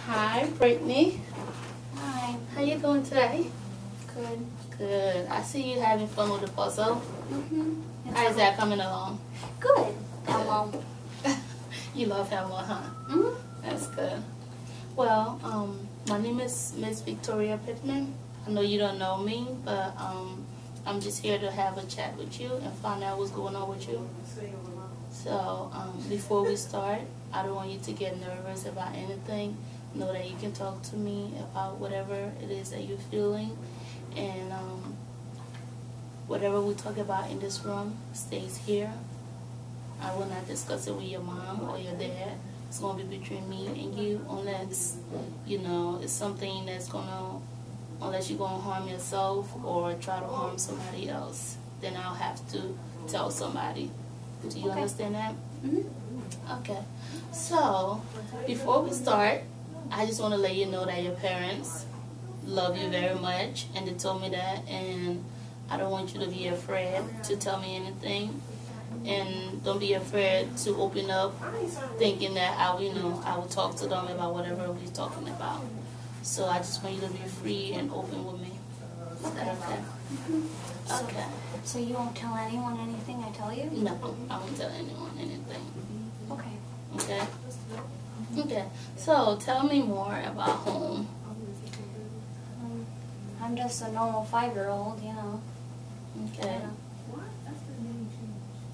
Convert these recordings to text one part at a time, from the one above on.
Hi, Brittany. Hi. How you doing today? Good. Good. I see you having fun with the puzzle. How is that coming along? Good. Elmo. You love Elmo, huh? That's good. Well, my name is Miss Victoria Pittman. I know you don't know me, but I'm just here to have a chat with you and find out what's going on with you. So before we start, I don't want you to get nervous about anything. Know that you can talk to me about whatever it is that you're feeling, and whatever we talk about in this room stays here. I will not discuss it with your mom or your dad. It's going to be between me and you, unless, you know, it's something that's going to, unless you're going to harm yourself or try to harm somebody else, then I'll have to tell somebody. Do you understand that? Okay. So, before we start, I just want to let you know that your parents love you very much, and they told me that, and I don't want you to be afraid to tell me anything, and don't be afraid to open up, thinking that I will talk to them about whatever we're talking about. So I just want you to be free and open with me. Is that okay? Okay. So you won't tell anyone anything I tell you? No, I won't tell anyone anything. Okay. Okay? Okay. So tell me more about home. I'm just a normal 5-year-old, you know. Okay.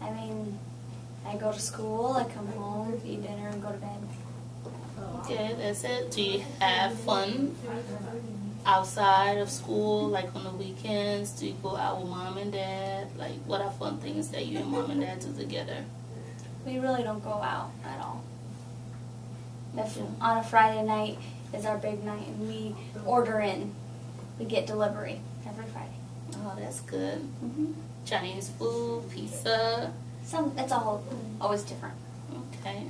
I mean, I go to school, I come home, eat dinner, and go to bed. Okay, that's it. Do you have fun outside of school, like on the weekends? Do you go out with mom and dad? Like, what are fun things that you and mom and dad do together? We really don't go out at all. If on a Friday night is our big night, and we order in. We get delivery every Friday. Oh, that's good. Chinese food, pizza. It's all always different. Okay,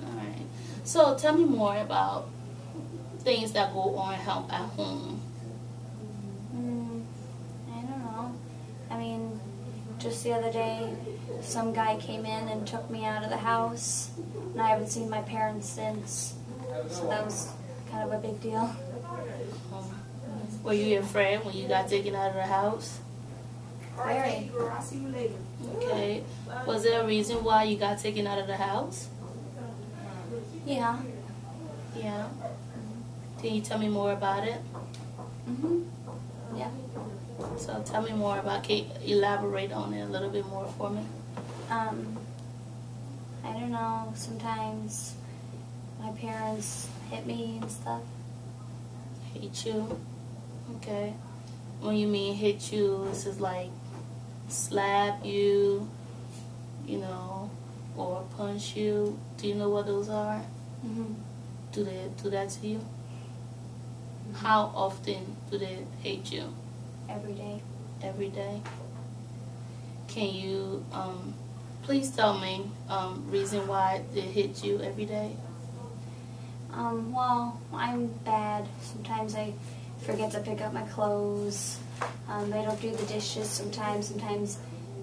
all right. So tell me more about things that go on at home. I don't know. I mean, just the other day, some guy came in and took me out of the house, and I haven't seen my parents since, so that was kind of a big deal. Were you afraid when you got taken out of the house? Very. I'll see you later. Okay. Was there a reason why you got taken out of the house? Yeah. Yeah. Can you tell me more about it? Yeah. So tell me more about, can you elaborate on it a little bit more for me? I don't know, sometimes my parents hit me and stuff. Hate you? Okay. When you mean hit you, this is like slap you, you know, or punch you. Do you know what those are? Do they do that to you? How often do they hate you? Every day. Every day? Can you please tell me reason why they hit you every day? Well, I'm bad. Sometimes I forget to pick up my clothes. I don't do the dishes sometimes. Sometimes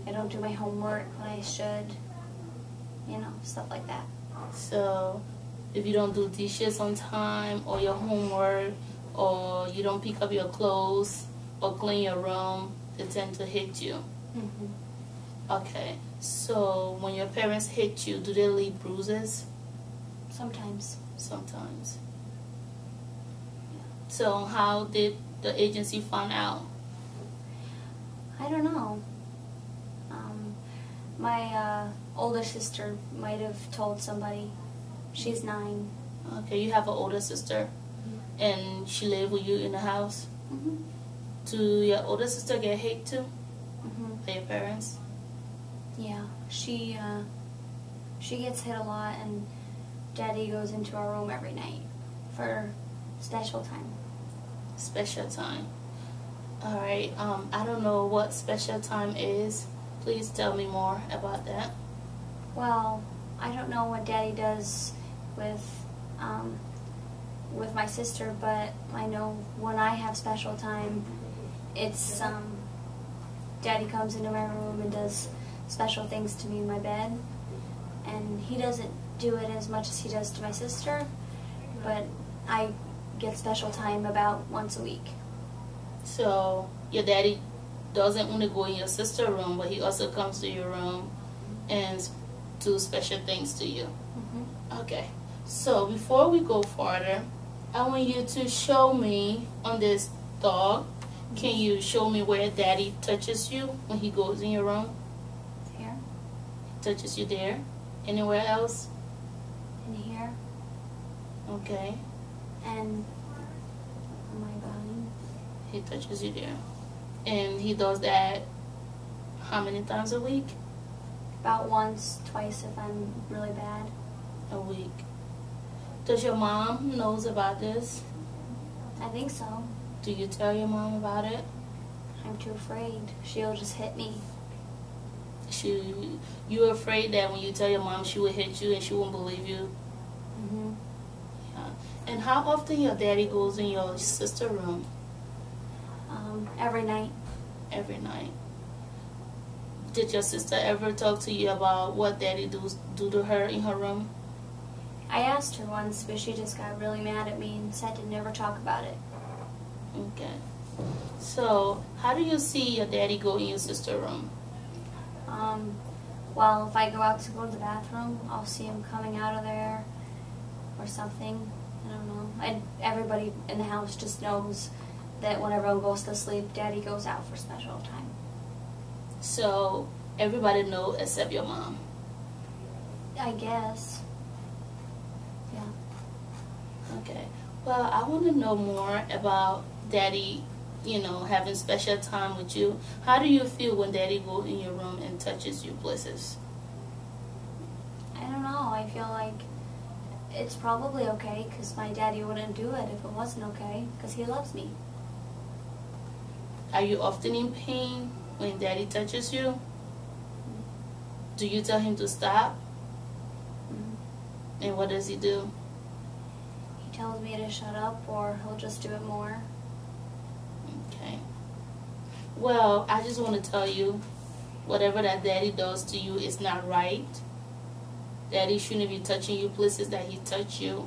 I don't do my homework when I should. You know, stuff like that. So, if you don't do dishes on time, or your homework, or you don't pick up your clothes, or clean your room, they tend to hit you. Okay. So, when your parents hit you, do they leave bruises? Sometimes. Sometimes. So how did the agency find out? I don't know. My older sister might have told somebody. She's 9. Okay, you have an older sister, and she lives with you in the house. Do your older sister get hate too? By your parents? Yeah, she gets hit a lot, and Daddy goes into our room every night for special time. Special time. Alright, I don't know what special time is. Please tell me more about that. Well, I don't know what Daddy does with my sister, but I know when I have special time, it's Daddy comes into my room and does special things to me in my bed, and he doesn't do it as much as he does to my sister, but I get special time about once a week. So your daddy doesn't want to go in your sister's room, but he also comes to your room and do special things to you. Okay. So before we go further, I want you to show me on this dog. Can you show me where daddy touches you when he goes in your room? Here. Touches you there. Anywhere else? In here. Okay. And on my body. He touches you there. And he does that how many times a week? About once, twice if I'm really bad. A week. Does your mom knows about this? I think so. Do you tell your mom about it? I'm too afraid. She'll just hit me. You're afraid that when you tell your mom she will hit you and she won't believe you? Yeah. And how often your daddy goes in your sister's room? Every night. Every night. Did your sister ever talk to you about what daddy do to her in her room? I asked her once, but she just got really mad at me and said to never talk about it. Okay. So, how do you see your daddy go in your sister's room? Well, if I go out to go to the bathroom, I'll see him coming out of there or something. I don't know. Everybody in the house just knows that when everyone goes to sleep, Daddy goes out for special time. So, everybody knows except your mom? I guess. Yeah. Okay. Well, I want to know more about Daddy, having special time with you. How do you feel when Daddy goes in your room and touches you places? I don't know. I feel like it's probably okay because my daddy wouldn't do it if it wasn't okay because he loves me. Are you often in pain when Daddy touches you? Do you tell him to stop? And what does he do? He tells me to shut up or he'll just do it more. Okay. Well, I just want to tell you, whatever that Daddy does to you is not right. Daddy shouldn't be touching you places that he touched you.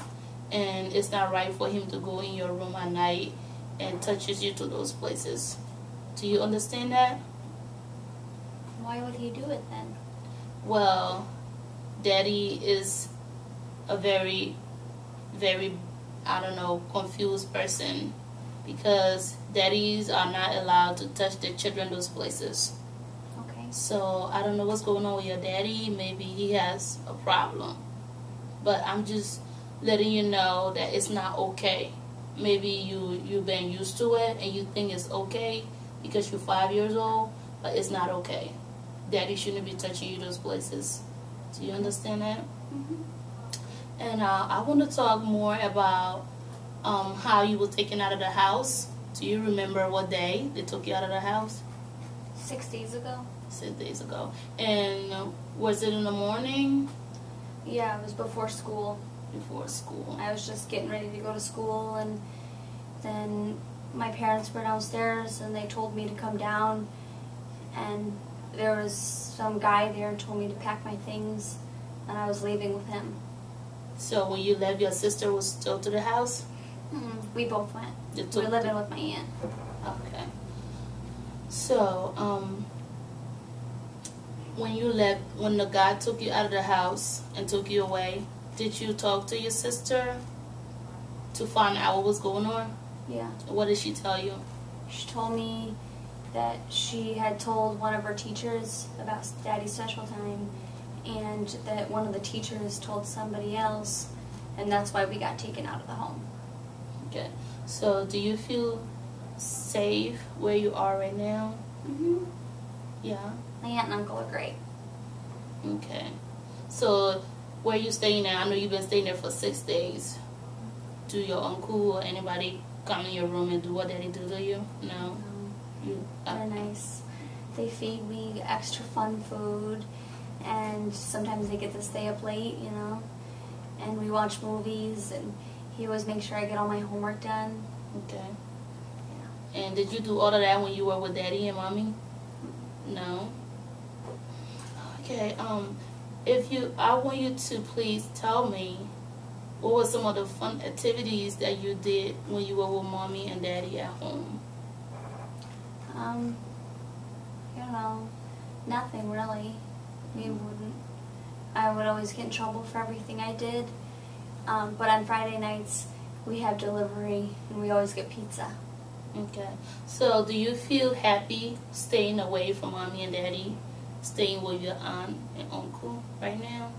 And it's not right for him to go in your room at night and touches you to those places. Do you understand that? Why would he do it then? Well, Daddy is a very, very, confused person because daddies are not allowed to touch their children those places. Okay. So I don't know what's going on with your daddy. Maybe he has a problem. But I'm just letting you know that it's not okay. Maybe you've been used to it and you think it's okay because you're 5 years old, but it's not okay. Daddy shouldn't be touching you those places. Do you understand that? And I want to talk more about how you were taken out of the house. Do you remember what day they took you out of the house? 6 days ago. 6 days ago. And was it in the morning? Yeah, it was before school. Before school. I was just getting ready to go to school, and then my parents were downstairs and they told me to come down, and there was some guy there and told me to pack my things, and I was leaving with him. So when you left, your sister was still to the house? We both went. We were living with my aunt. Okay. So, when you left, when the guy took you out of the house and took you away, did you talk to your sister to find out what was going on? Yeah. What did she tell you? She told me that she had told one of her teachers about Daddy's special time, and that one of the teachers told somebody else, and that's why we got taken out of the home. Okay. So, do you feel safe where you are right now? Yeah. My aunt and uncle are great. Okay. So, where you staying now? I know you've been staying there for 6 days. Do your uncle or anybody come in your room and do what Daddy do to you? No. They're nice. They feed me extra fun food, and sometimes they get to stay up late, and we watch movies, and he always makes sure I get all my homework done. Okay. Yeah. And did you do all of that when you were with Daddy and Mommy? No. Okay. I want you to please tell me what were some of the fun activities that you did when you were with mommy and daddy at home. You know, nothing really. I would always get in trouble for everything I did. But on Friday nights, we have delivery, and we always get pizza. Okay. So do you feel happy staying away from mommy and daddy, staying with your aunt and uncle right now?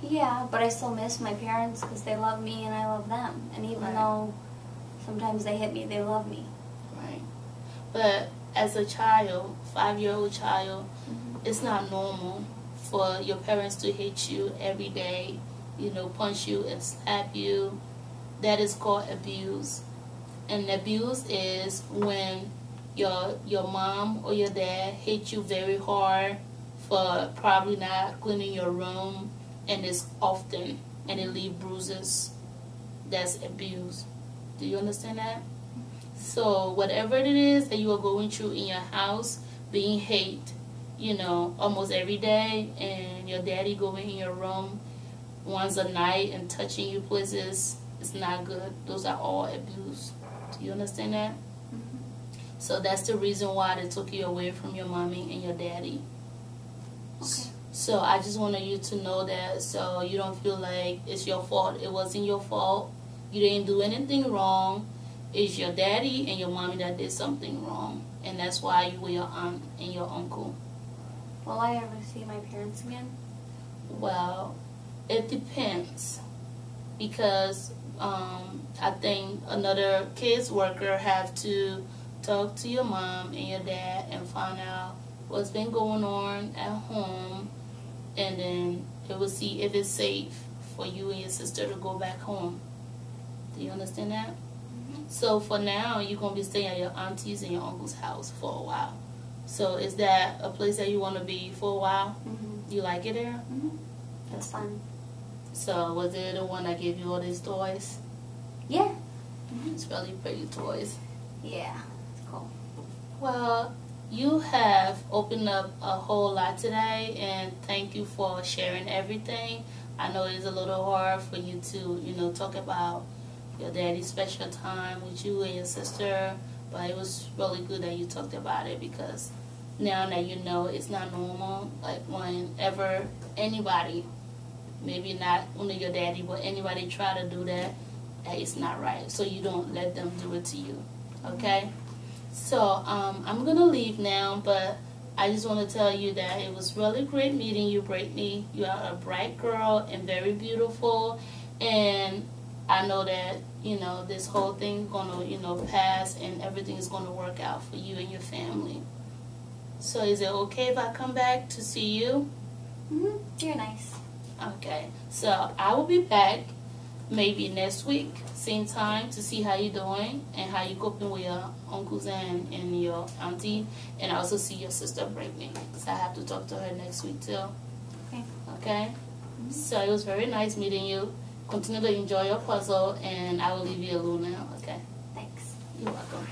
Yeah, but I still miss my parents because they love me and I love them. And even though sometimes they hit me, they love me. Right. But as a child, 5-year-old child, it's not normal for your parents to hit you every day, punch you and slap you. That is called abuse. And abuse is when your mom or your dad hit you very hard for probably not cleaning your room, and it's often, and it leave bruises. That's abuse. Do you understand that? So whatever it is that you are going through in your house, being hate, almost every day, and your daddy going in your room once a night and touching you places, it's not good. Those are all abuse. Do you understand that? So that's the reason why they took you away from your mommy and your daddy. Okay. So I just wanted you to know that, so you don't feel like it's your fault. It wasn't your fault. You didn't do anything wrong. It's your daddy and your mommy that did something wrong. And that's why you were your aunt and your uncle. Will I ever see my parents again? Well, it depends. Because I think another case worker have to talk to your mom and your dad and find out what's been going on at home, and then they will see if it's safe for you and your sister to go back home. Do you understand that? So for now, you're going to be staying at your auntie's and your uncle's house for a while. So is that a place that you want to be for a while? You like it there? That's fun. So was it the one that gave you all these toys? Yeah. It's really pretty toys. Yeah, it's cool. Well, you have opened up a whole lot today, and thank you for sharing everything. I know it's a little hard for you to, talk about your daddy's special time with you and your sister, but it was really good that you talked about it, because now that you know it's not normal, like whenever anybody, maybe not only your daddy, but anybody try to do that, it's not right. So you don't let them do it to you, okay? So I'm going to leave now, but I just want to tell you that it was really great meeting you, Brittany. You are a bright girl and very beautiful, and I know that, this whole thing is going to, pass, and everything is going to work out for you and your family. So is it okay if I come back to see you? You're nice. Okay. So I will be back maybe next week, same time, to see how you're doing and how you're coping with your uncles and your auntie, and I also see your sister Brittany, because I have to talk to her next week too. Okay. Okay? So it was very nice meeting you. Continue to enjoy your puzzle, and I will leave you alone now, okay? Thanks. You're welcome.